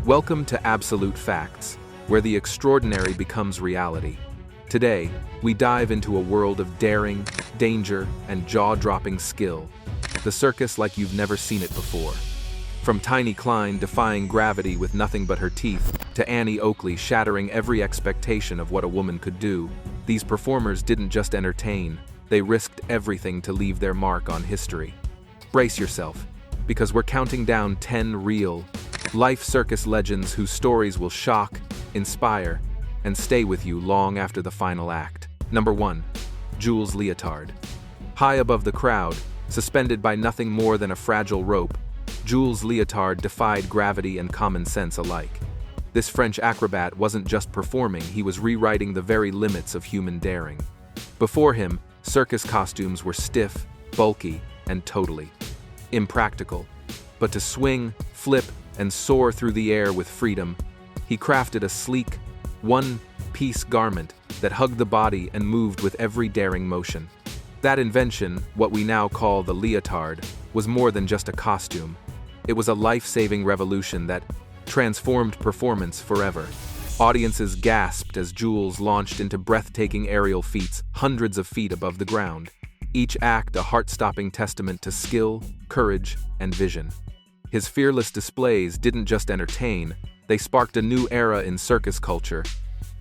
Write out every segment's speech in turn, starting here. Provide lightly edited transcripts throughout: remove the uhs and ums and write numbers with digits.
Welcome to Absolute Facts, where the extraordinary becomes reality. Today, we dive into a world of daring, danger, and jaw-dropping skill. The circus like you've never seen it before. From Tiny Klein defying gravity with nothing but her teeth, to Annie Oakley shattering every expectation of what a woman could do, these performers didn't just entertain, they risked everything to leave their mark on history. Brace yourself, because we're counting down 10 real, life circus legends whose stories will shock, inspire, and stay with you long after the final act. Number 1. Jules Leotard. High above the crowd, suspended by nothing more than a fragile rope, Jules Leotard defied gravity and common sense alike. This French acrobat wasn't just performing, he was rewriting the very limits of human daring. Before him, circus costumes were stiff, bulky, and totally impractical. But to swing, flip, and soar through the air with freedom, he crafted a sleek, one-piece garment that hugged the body and moved with every daring motion. That invention, what we now call the leotard, was more than just a costume. It was a life-saving revolution that transformed performance forever. Audiences gasped as Jules launched into breathtaking aerial feats hundreds of feet above the ground. Each act a heart-stopping testament to skill, courage, and vision. His fearless displays didn't just entertain, they sparked a new era in circus culture,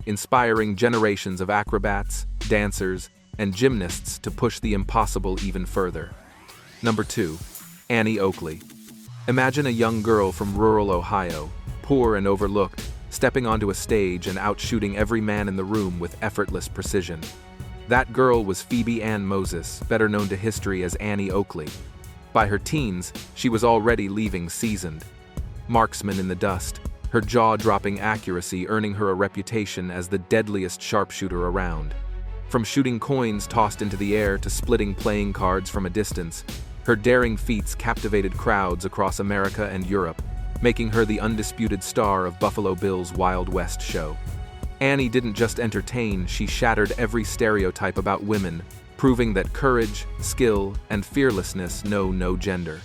inspiring generations of acrobats, dancers, and gymnasts to push the impossible even further. Number 2. Annie Oakley. Imagine a young girl from rural Ohio, poor and overlooked, stepping onto a stage and outshooting every man in the room with effortless precision. That girl was Phoebe Ann Moses, better known to history as Annie Oakley. By her teens, she was already leaving seasoned marksman in the dust, her jaw-dropping accuracy earning her a reputation as the deadliest sharpshooter around. From shooting coins tossed into the air to splitting playing cards from a distance, her daring feats captivated crowds across America and Europe, making her the undisputed star of Buffalo Bill's Wild West show. Annie didn't just entertain, she shattered every stereotype about women, proving that courage, skill, and fearlessness know no gender.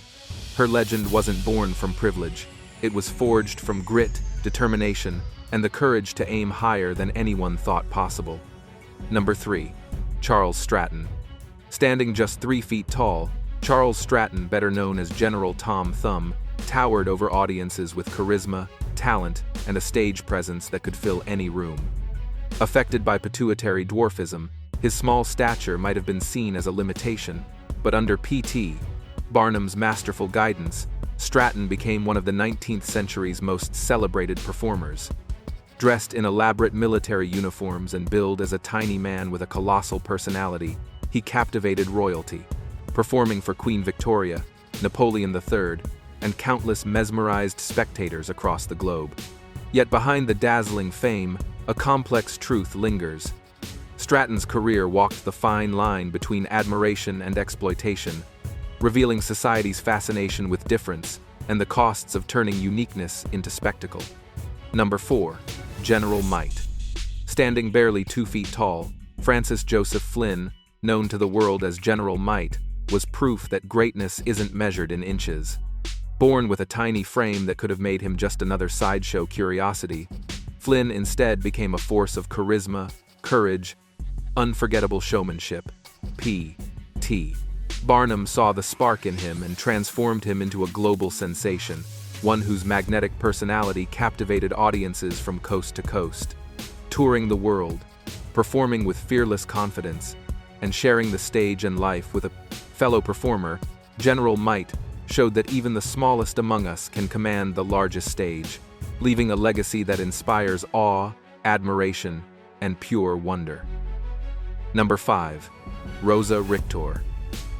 Her legend wasn't born from privilege. It was forged from grit, determination, and the courage to aim higher than anyone thought possible. Number 3. Charles Stratton. Standing just 3 feet tall, Charles Stratton, better known as General Tom Thumb, towered over audiences with charisma, talent, and a stage presence that could fill any room. Affected by pituitary dwarfism, his small stature might have been seen as a limitation, but under P.T. Barnum's masterful guidance, Stratton became one of the 19th century's most celebrated performers. Dressed in elaborate military uniforms and billed as a tiny man with a colossal personality, he captivated royalty, performing for Queen Victoria, Napoleon III, and countless mesmerized spectators across the globe. Yet behind the dazzling fame, a complex truth lingers. Stratton's career walked the fine line between admiration and exploitation, revealing society's fascination with difference and the costs of turning uniqueness into spectacle. Number 4. General Might. Standing barely 2 feet tall, Francis Joseph Flynn, known to the world as General Might, was proof that greatness isn't measured in inches. Born with a tiny frame that could have made him just another sideshow curiosity, Flynn instead became a force of charisma, courage, unforgettable showmanship. P.T. Barnum saw the spark in him and transformed him into a global sensation, one whose magnetic personality captivated audiences from coast to coast. Touring the world, performing with fearless confidence, and sharing the stage and life with a fellow performer, General Might showed that even the smallest among us can command the largest stage, leaving a legacy that inspires awe, admiration, and pure wonder. Number 5. Rosa Richter.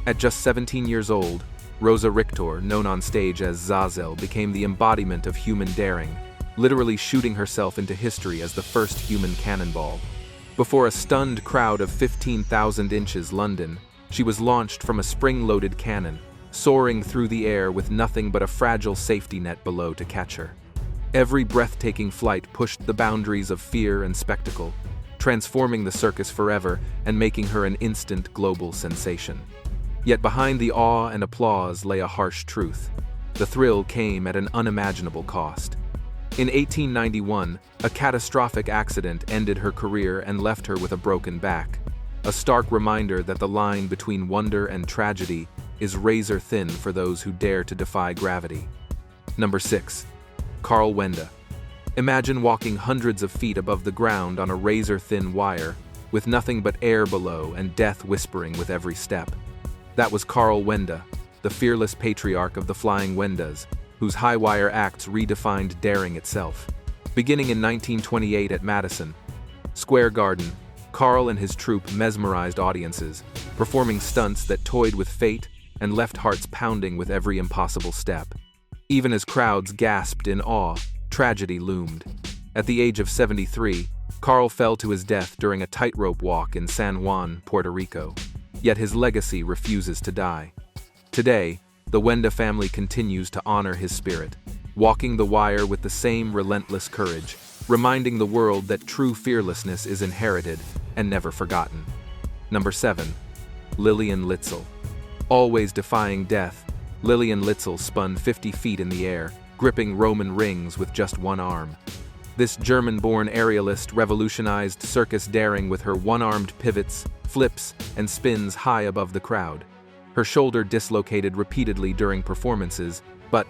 At just 17 years old, Rosa Richter, known on stage as Zazel, became the embodiment of human daring, literally shooting herself into history as the first human cannonball. Before a stunned crowd of 15,000 inches London, she was launched from a spring-loaded cannon, soaring through the air with nothing but a fragile safety net below to catch her. Every breathtaking flight pushed the boundaries of fear and spectacle, transforming the circus forever and making her an instant global sensation. Yet behind the awe and applause lay a harsh truth. The thrill came at an unimaginable cost. In 1891, a catastrophic accident ended her career and left her with a broken back, a stark reminder that the line between wonder and tragedy is razor thin for those who dare to defy gravity. Number 6. Carl Wenda. Imagine walking hundreds of feet above the ground on a razor-thin wire, with nothing but air below and death whispering with every step. That was Carl Wenda, the fearless patriarch of the Flying Wendas, whose high-wire acts redefined daring itself. Beginning in 1928 at Madison Square Garden, Carl and his troupe mesmerized audiences, performing stunts that toyed with fate and left hearts pounding with every impossible step. Even as crowds gasped in awe, tragedy loomed. At the age of 73, Carl fell to his death during a tightrope walk in San Juan, Puerto Rico. Yet his legacy refuses to die. Today, the Wenda family continues to honor his spirit, walking the wire with the same relentless courage, reminding the world that true fearlessness is inherited and never forgotten. Number 7. Lillian Litzel. Always defying death, Lillian Litzel spun 50 feet in the air, gripping Roman rings with just one arm. This German-born aerialist revolutionized circus daring with her one-armed pivots, flips, and spins high above the crowd. Her shoulder dislocated repeatedly during performances, but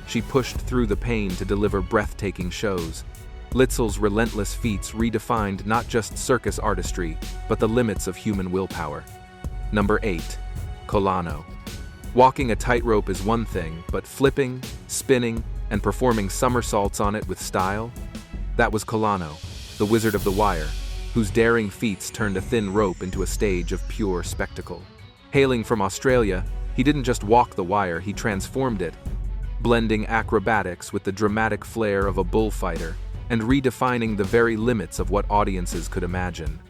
she pushed through the pain to deliver breathtaking shows. Litzel's relentless feats redefined not just circus artistry, but the limits of human willpower. Number 8. Colano. Walking a tightrope is one thing, but flipping, spinning, and performing somersaults on it with style? That was Colano, the Wizard of the Wire, whose daring feats turned a thin rope into a stage of pure spectacle. Hailing from Australia, he didn't just walk the wire, he transformed it, blending acrobatics with the dramatic flair of a bullfighter and redefining the very limits of what audiences could imagine.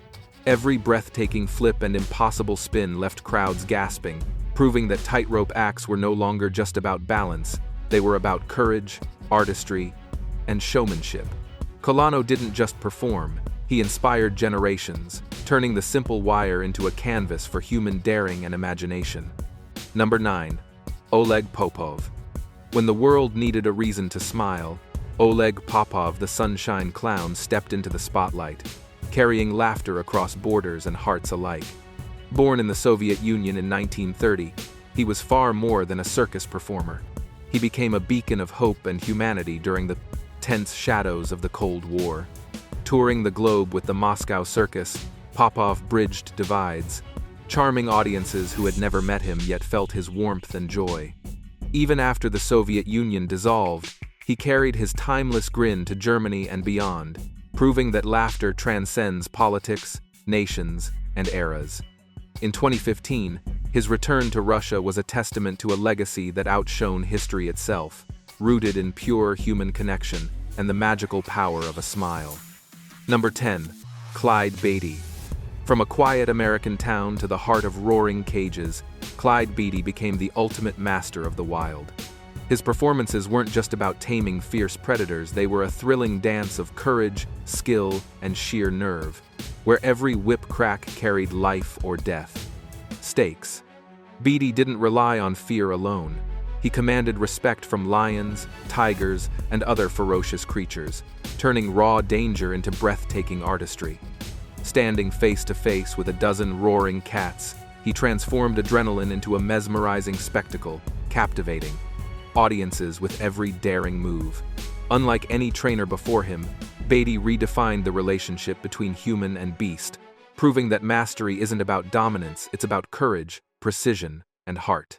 Every breathtaking flip and impossible spin left crowds gasping, proving that tightrope acts were no longer just about balance, they were about courage, artistry, and showmanship. Colano didn't just perform, he inspired generations, turning the simple wire into a canvas for human daring and imagination. Number 9. Oleg Popov. When the world needed a reason to smile, Oleg Popov, the Sunshine Clown, stepped into the spotlight, carrying laughter across borders and hearts alike. Born in the Soviet Union in 1930, he was far more than a circus performer. He became a beacon of hope and humanity during the tense shadows of the Cold War. Touring the globe with the Moscow Circus, Popov bridged divides, charming audiences who had never met him yet felt his warmth and joy. Even after the Soviet Union dissolved, he carried his timeless grin to Germany and beyond, proving that laughter transcends politics, nations, and eras. In 2015, his return to Russia was a testament to a legacy that outshone history itself, rooted in pure human connection and the magical power of a smile. Number 10. Clyde Beatty. From a quiet American town to the heart of roaring cages, Clyde Beatty became the ultimate master of the wild. His performances weren't just about taming fierce predators, they were a thrilling dance of courage, skill, and sheer nerve, where every whip crack carried life or death. Stakes. Beatty didn't rely on fear alone. He commanded respect from lions, tigers, and other ferocious creatures, turning raw danger into breathtaking artistry. Standing face to face with a dozen roaring cats, he transformed adrenaline into a mesmerizing spectacle, captivating audiences with every daring move. Unlike any trainer before him, Beatty redefined the relationship between human and beast, proving that mastery isn't about dominance, it's about courage, precision, and heart.